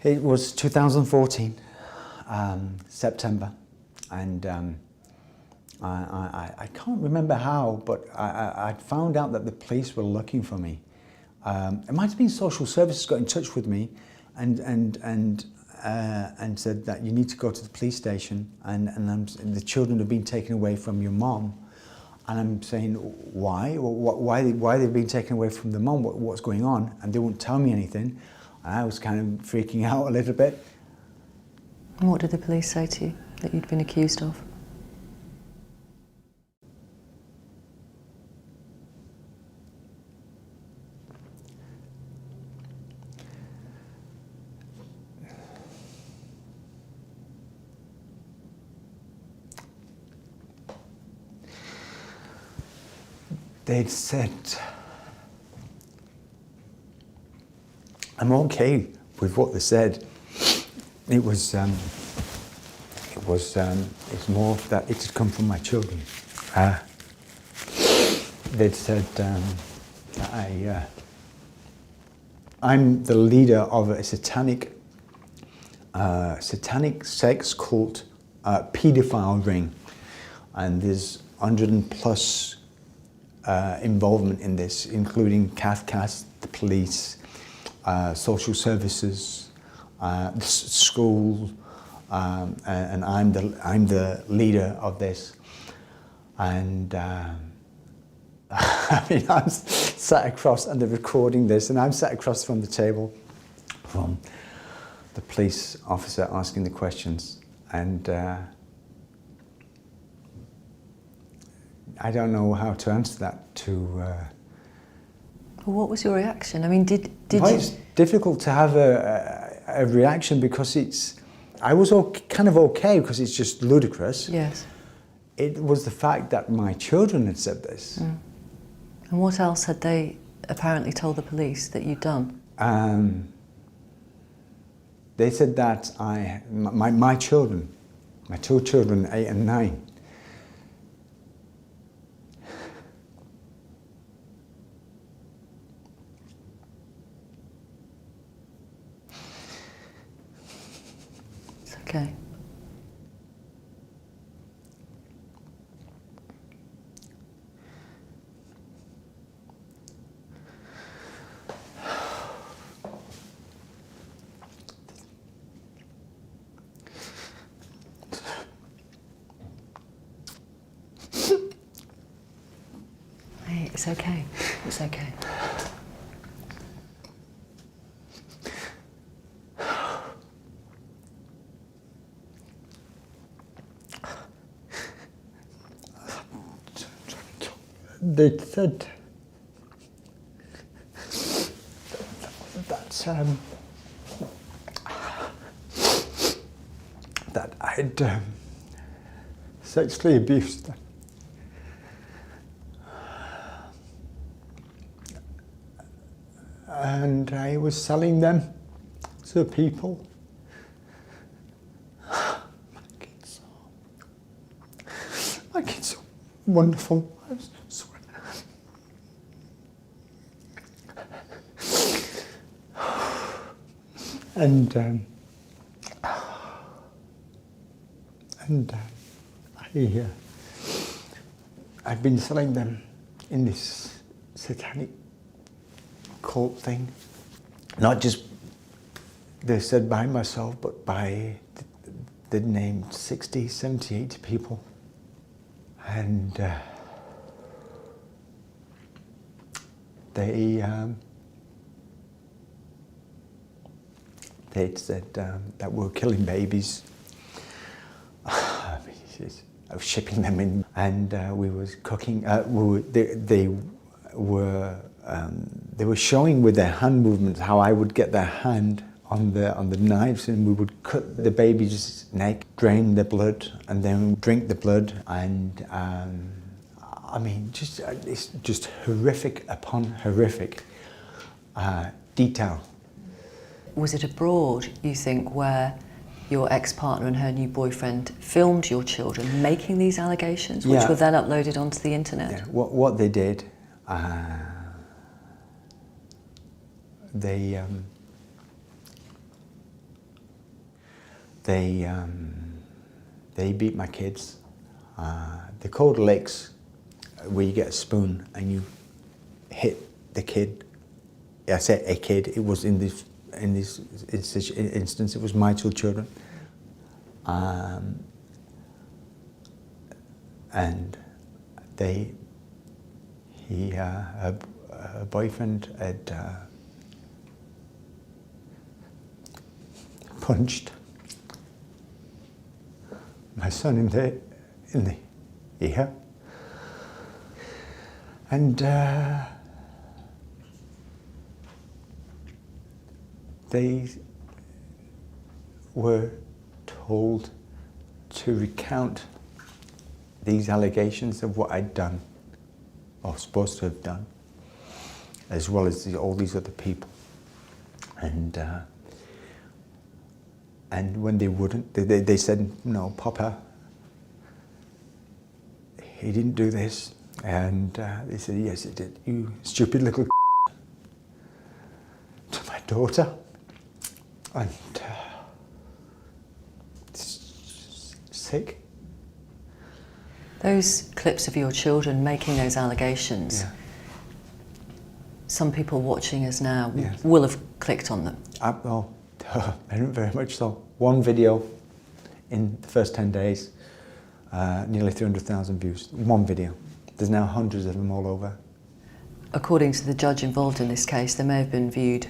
It was 2014, September, and I can't remember how, but I found out that the police were looking for me. It might have been social services got in touch with me and said that you need to go to the police station and the children have been taken away from your mom. And I'm saying, why? Why they've been taken away from the mom? What's going on? And they won't tell me anything. And I was kind of freaking out a little bit. And what did the police say to you that you'd been accused of? They'd said, I'm okay with what they said. It's more that it had come from my children. They'd said that I'm the leader of a satanic sex cult paedophile ring, and there's 100+ involvement in this, including CAFCAS, the police, social services, the school, and I'm the leader of this. And I mean, I'm sat across, and they're recording this, and I'm sat across from the table from the police officer asking the questions, and I don't know how to answer that to... Well, what was your reaction? I mean, did you... It's difficult to have a reaction because I was kind of okay because it's just ludicrous. Yes. It was the fact that my children had said this. Mm. And what else had they apparently told the police that you'd done? They said that my children, my two children, 8 and 9, Okay. Hey, it's okay. It's okay. they said that I'd sexually abused them. And I was selling them to people. My kids are wonderful. I swear. I've been selling them in this satanic cult thing. Not just, they said by myself, but by, they named 60, 70, 80 people. And they'd said that we're killing babies. I was shipping them in, and we was cooking. They were showing with their hand movements how I would get their hand on the knives, and we would cut the baby's neck, drain the blood, and then drink the blood. And I mean, it's just horrific upon horrific detail. Was it abroad, you think, where your ex-partner and her new boyfriend filmed your children making these allegations, which were then uploaded onto the internet? Yeah. What they did, they beat my kids. They're called licks, where you get a spoon and you hit the kid. I said a kid. It was in this instance, it was my two children. And her boyfriend had punched my son in the ear, and they were told to recount these allegations of what I'd done, or supposed to have done, as well as all these other people. And when they wouldn't, they said, "No, Papa, he didn't do this." And they said, "Yes, he did. You stupid little to my daughter." And it's sick. Those clips of your children making those allegations, Yeah. some people watching us now Yes. will have clicked on them. Oh, very much so. One video in the first 10 days, nearly 300,000 views. One video. There's now hundreds of them all over. According to the judge involved in this case, they may have been viewed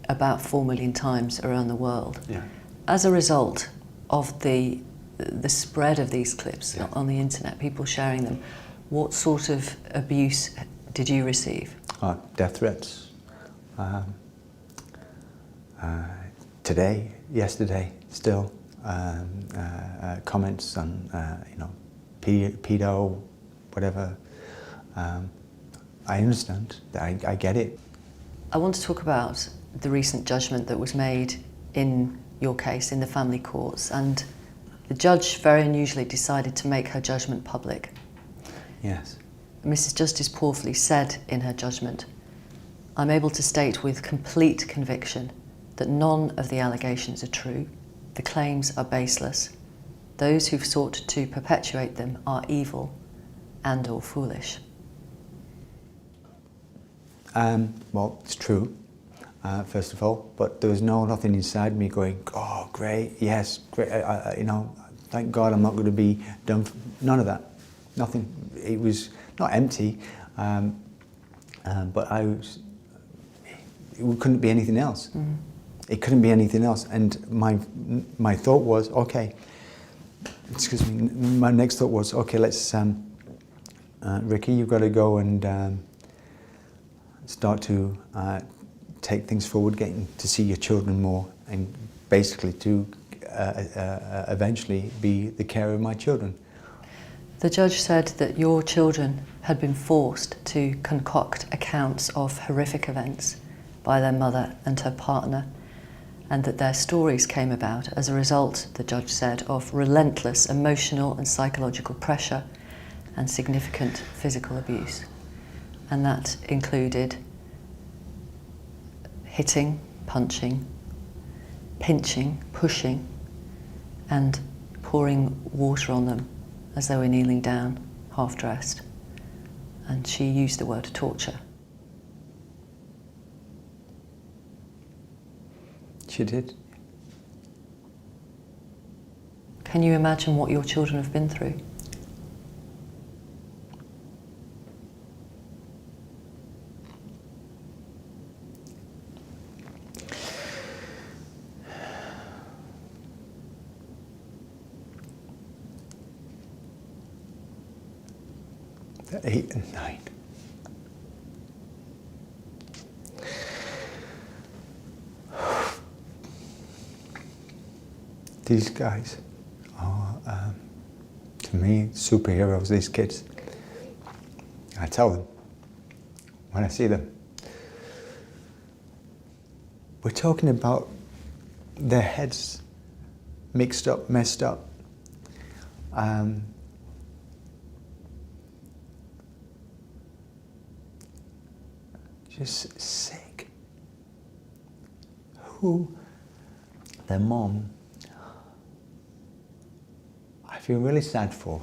about 4 million times around the world. Yeah. As a result of the spread of these clips Yeah. on the internet, people sharing them, what sort of abuse did you receive? Death threats. Today, yesterday, still comments on pedo, whatever. I understand. I get it. I want to talk about the recent judgment that was made in your case in the family courts, and the judge very unusually decided to make her judgment public. Yes. Mrs. Justice Porfley said in her judgment, "I'm able to state with complete conviction that none of the allegations are true. The claims are baseless. Those who've sought to perpetuate them are evil and or foolish." Well, it's true, first of all, but there was nothing inside me going, "Oh, great, yes, great, thank God I'm not going to be done." None of that, nothing. It was not empty, but it couldn't be anything else. Mm. It couldn't be anything else, and my thought was, okay. Excuse me. My next thought was, okay, let's, Ricky, you've got to go and start to take things forward, getting to see your children more, and basically to eventually be the carer of my children. The judge said that your children had been forced to concoct accounts of horrific events by their mother and her partner, and that their stories came about as a result, the judge said, of relentless emotional and psychological pressure and significant physical abuse. And that included hitting, punching, pinching, pushing, and pouring water on them as they were kneeling down, half-dressed. And she used the word torture. She did. Can you imagine what your children have been through? They're 8 and 9. These guys are, to me, superheroes, these kids. I tell them when I see them. We're talking about their heads mixed up, messed up. Just sick. Their mom I feel really sad for.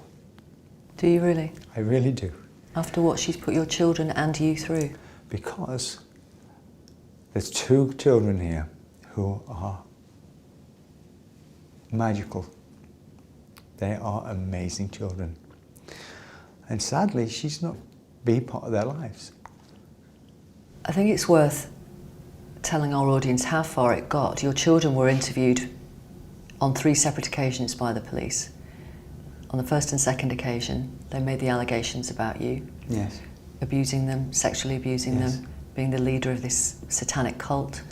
Do you really? I really do. After what she's put your children and you through? Because there's 2 children here who are magical. They are amazing children. And sadly, she's not be part of their lives. I think it's worth telling our audience how far it got. Your children were interviewed on 3 separate occasions by the police. On the first and second occasion, they made the allegations about you. Yes. Abusing them, sexually abusing Yes. them, being the leader of this satanic cult,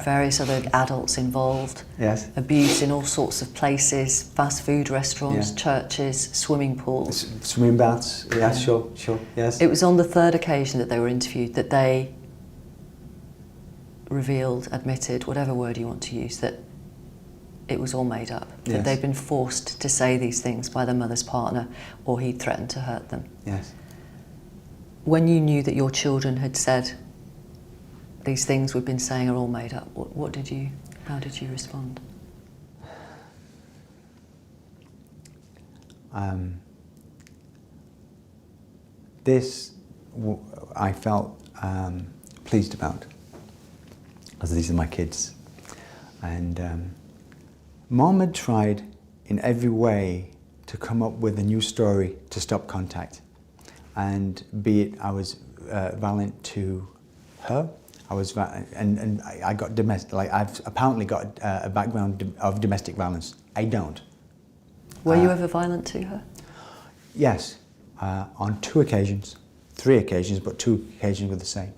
various other adults involved, Yes. abuse in all sorts of places, fast food restaurants, Yeah. churches, swimming pools. Swimming baths, yes, sure, yes. It was on the 3rd occasion that they were interviewed that they revealed, admitted, whatever word you want to use, that it was all made up, that Yes. they'd been forced to say these things by their mother's partner, or he threatened to hurt them. Yes. When you knew that your children had said these things we've been saying are all made up, how did you respond? I felt pleased about, as these are my kids. And Mom had tried in every way to come up with a new story to stop contact. And be it I was violent to her, I got domestic, like I've apparently got a background of domestic violence. I don't. Were you ever violent to her? Yes, on 2 occasions, 3 occasions, but 2 occasions were the same.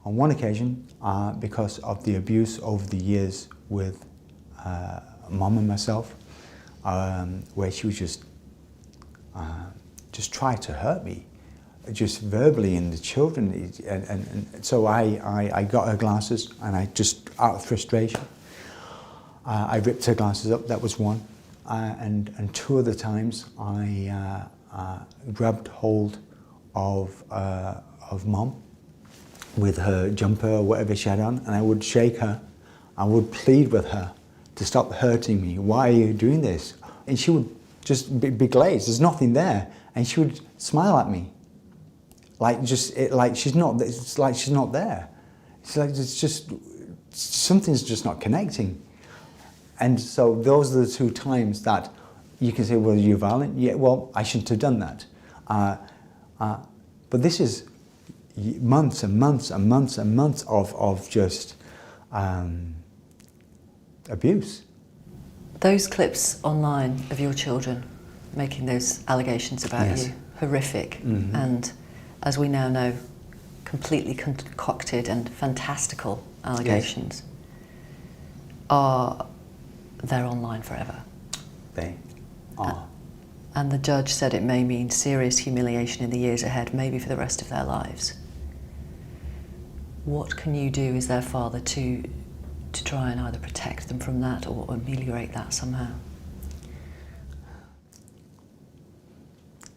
On 1 occasion, because of the abuse over the years with Mom and myself, where she was just tried to hurt me, just verbally, and the children, and so I got her glasses, and I just, out of frustration, I ripped her glasses up. That was 1, and 2 other times I grabbed hold of Mom with her jumper or whatever she had on, and I would shake her. I would plead with her to stop hurting me. Why are you doing this? And she would just be glazed. There's nothing there, and she would smile at me, like she's not. It's like she's not there. It's like it's just something's just not connecting. And so those are the 2 times that you can say, well, you're violent. Yeah, well, I shouldn't have done that. But this is months and months and months and months of just abuse. Those clips online of your children making those allegations about Yes. you, horrific, and as we now know, completely concocted and fantastical allegations, they're online forever. They are. And the judge said it may mean serious humiliation in the years ahead, maybe for the rest of their lives. What can you do as their father to try and either protect them from that or ameliorate that somehow?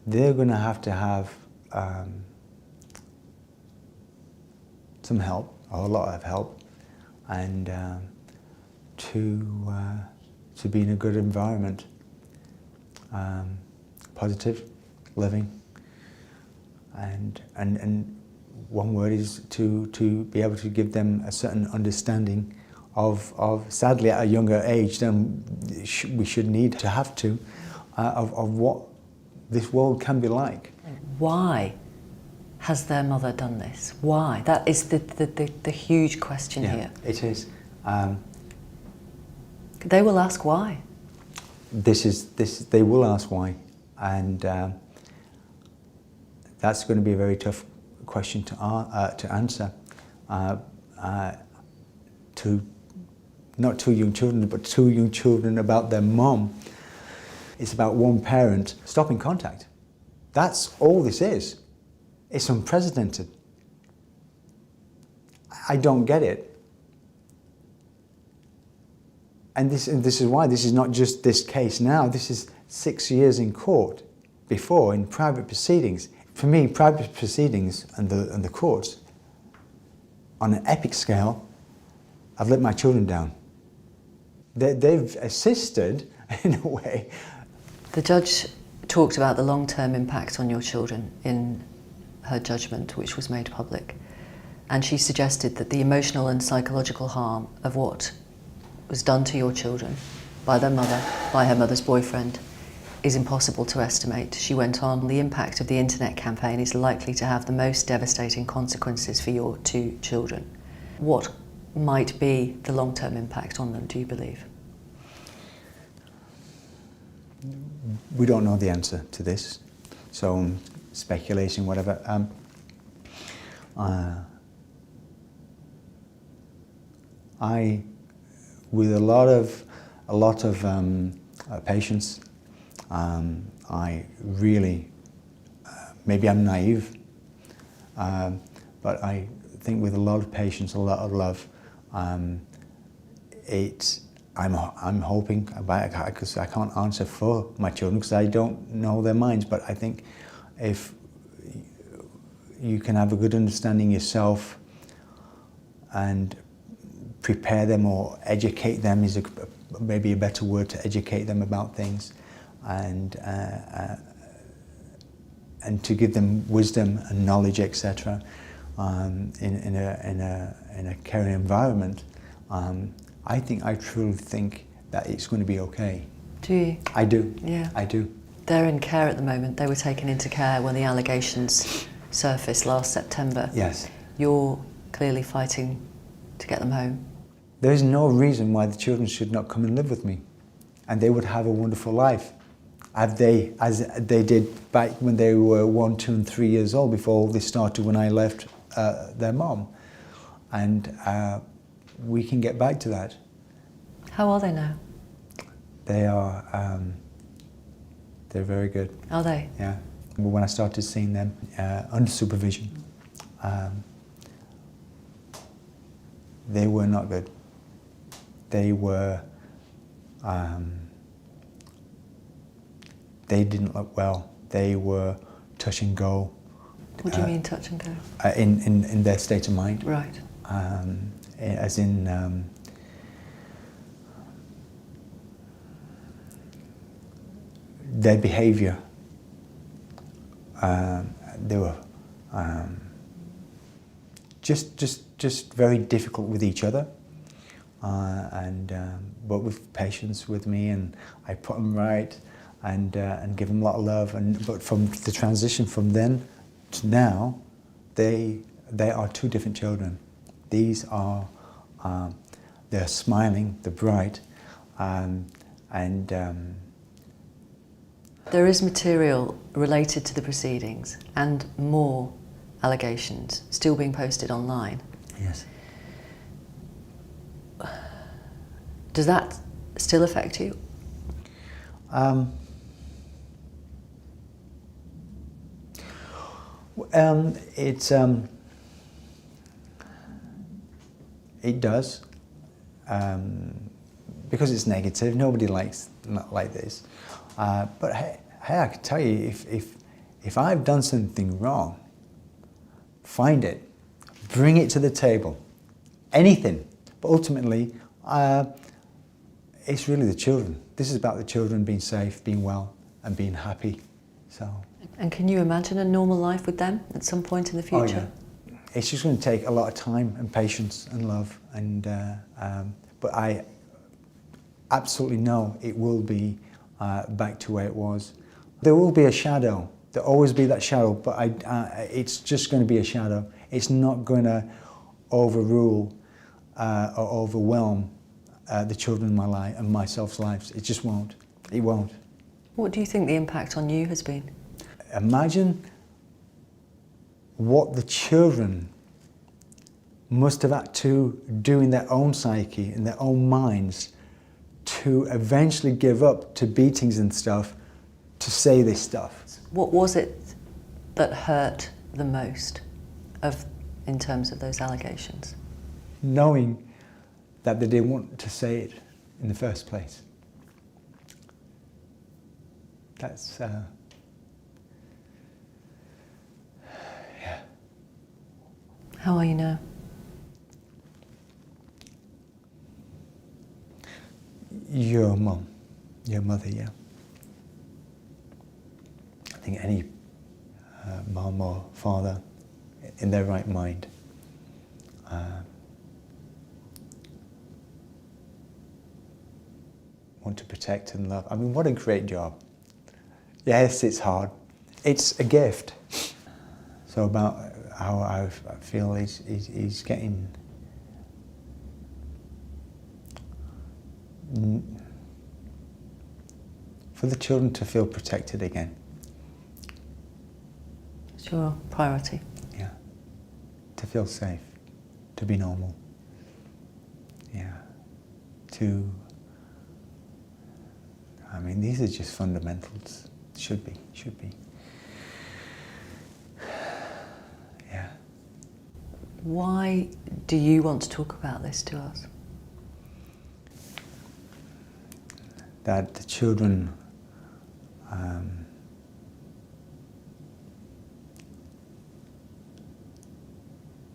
They're going to have some help, or a lot of help, and to be in a good environment, positive living, and one word is to be able to give them a certain understanding of sadly at a younger age than we should need to have to, of what this world can be like. Why has their mother done this? Why? That is the huge question here. It is. They will ask why. They will ask why, and that's going to be a very tough question to answer. To not 2 young children, but 2 young children about their mom. It's about one parent stopping contact. That's all this is. It's unprecedented. I don't get it. And this is why this is not just this case now. This is 6 years in court before, in private proceedings. For me, private proceedings and the courts, on an epic scale, I've let my children down. They've assisted, in a way, The judge talked about the long-term impact on your children in her judgment, which was made public. And she suggested that the emotional and psychological harm of what was done to your children by their mother, by her mother's boyfriend, is impossible to estimate. She went on, the impact of the internet campaign is likely to have the most devastating consequences for your two children. What might be the long-term impact on them, do you believe? We don't know the answer to this, so speculation, whatever. I, with a lot of patience, I really, maybe I'm naive, but I think with a lot of patience, a lot of love, I'm hoping, because I can't answer for my children because I don't know their minds, but I think if you can have a good understanding yourself and prepare them or educate them is maybe a better word, to educate them about things, and to give them wisdom and knowledge, etc. In a caring environment. I truly think that it's going to be okay. Do you? I do. Yeah. I do. They're in care at the moment. They were taken into care when the allegations surfaced last September. Yes. You're clearly fighting to get them home. There is no reason why the children should not come and live with me, and they would have a wonderful life, as they did back when they were 1, 2, and 3 years old, before all this started when I left their mom, and we can get back to that. How are they now? They are. They're very good. Are they? Yeah. When I started seeing them under supervision, they were not good. They were. They didn't look well. They were touch and go. What do you mean touch and go? In their state of mind. Right. As in. Their behaviour. They were just very difficult with each other, but with patience with me, and I put them right, and give them a lot of love. But from the transition from then to now, they are two different children. These are they're smiling, they're bright, There is material related to the proceedings and more allegations still being posted online. Yes. Does that still affect you? It does, because it's negative. Nobody likes not like this. But hey, I can tell you, if I've done something wrong, find it, bring it to the table, anything. But ultimately, it's really the children. This is about the children being safe, being well, and being happy. So. And can you imagine a normal life with them at some point in the future? Oh, yeah. It's just going to take a lot of time and patience and love, but I absolutely know it will be back to where it was. There will be a shadow. There'll always be that shadow, but it's just going to be a shadow. It's not going to overrule or overwhelm the children in my life and myself's lives. It just won't. It won't. What do you think the impact on you has been? Imagine what the children must have had to do in their own psyche, in their own minds, to eventually give up to beatings and stuff, to say this stuff. What was it that hurt the most in terms of those allegations? Knowing that they didn't want to say it in the first place. That's, yeah. How are you now? Your mum, your mother, yeah. think any mum or father in their right mind want to protect and love. I mean, what a great job. Yes, it's hard. It's a gift. So about how I feel he's getting for the children to feel protected again. It's your priority. Yeah. To feel safe, to be normal. Yeah. I mean, these are just fundamentals. Should be. Yeah. Why do you want to talk about this to us? That the children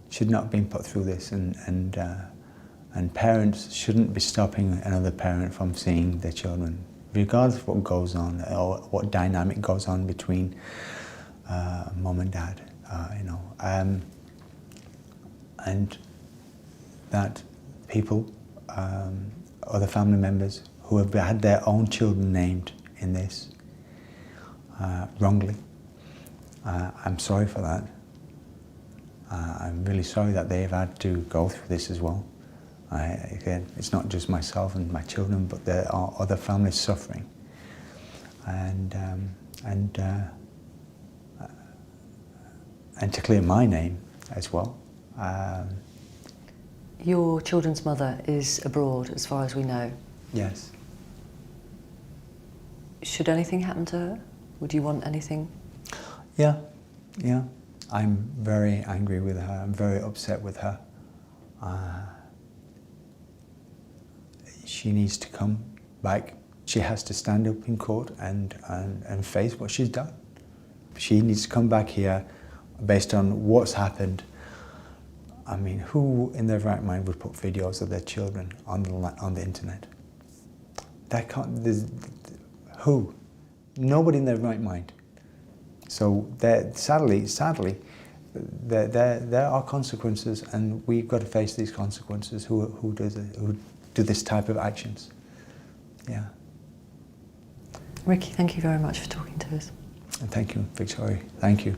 should not have been put through this, and parents shouldn't be stopping another parent from seeing their children, regardless of what goes on or what dynamic goes on between mum and dad, and that people, other family members who have had their own children named in this wrongly. I'm sorry for that. I'm really sorry that they've had to go through this as well. Again, it's not just myself and my children, but there are other families suffering. And to clear my name as well. Your children's mother is abroad, as far as we know. Yes. Should anything happen to her? Would you want anything? Yeah. I'm very angry with her. I'm very upset with her. She needs to come back. She has to stand up in court and face what she's done. She needs to come back here based on what's happened. I mean, who in their right mind would put videos of their children on the internet? That can't. Who? Nobody in their right mind. So sadly, there are consequences, and we've got to face these consequences. Who do this type of actions? Yeah. Ricky, thank you very much for talking to us. And thank you, Victoria. Thank you.